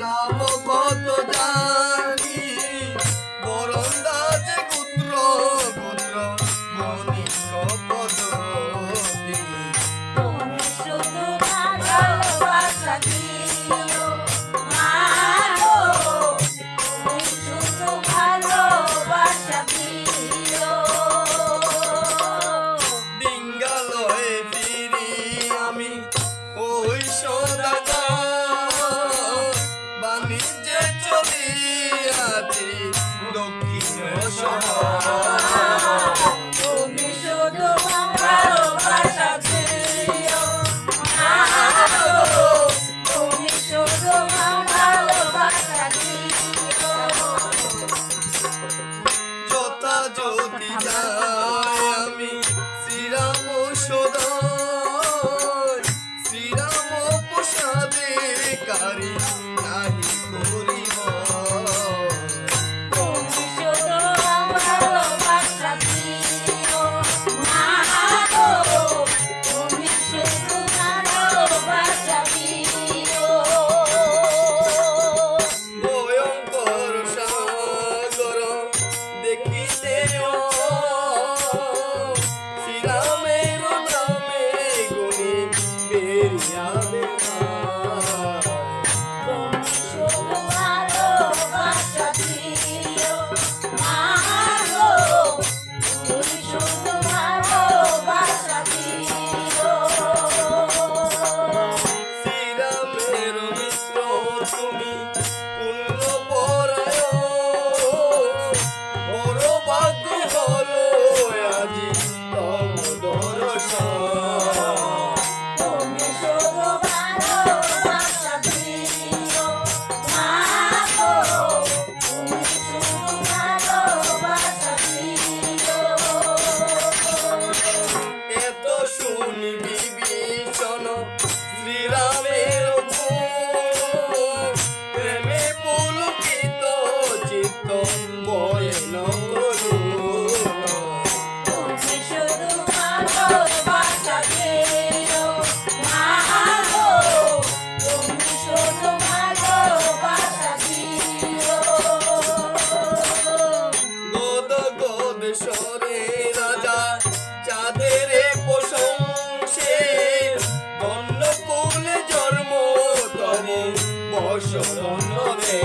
নাম কত জানি বরন্দাজ পুত্র পুত্র মনীষ পদতি তুমি শুধু ভালোবাসা দিও মা গো, তুমি শুধু ভালোবাসা দিও। ডিঙ্গালয়ে ফিরি আমি ওই সদাগর বাণিজ্যে চলিয়াছি দক্ষিণ শহর তুমি শুধু ভালোবাসা দিও মা গো, তুমি শুধু ভালোবাসা দিও। যথাযথি যাই আমি শ্রীরাম সদয় শ্রীরাম প্রসাদে কারি নাহি করিব তুমি শুধু ভালোবাসা দিও মা গো, তুমি শুধু ভালোবাসা দিও। ভয়ঙ্কর সাগর দেখিতে শ্রীরামের নামে গুণী বেরিয়াবে তুমি শুধু ভালোবাসা দিও মা গো, তুমি শুধু ভালোবাসা দিও। শ্রীরামের মিত্র তুমি পুণ্য পরায়ণ বড় ভাগ্য হলো আজি তব দর্শন তুমি শুধু ভালোবাসা দিও মা গো, তুমি শুধু ভালোবাসা দিও। এত শুনি বিভীষণ শ্রীরামের গুণ প্রেমে পুলকিত চিত্ত বয়ন তুমি শুধু ভালোবাসা দিও মা গো, তুমি শুধু ভালোবাসা দিও। গদ গদ সরে রাজা চাঁদের প্রশংসে ধন্য কুলে জন্ম তব বসন রে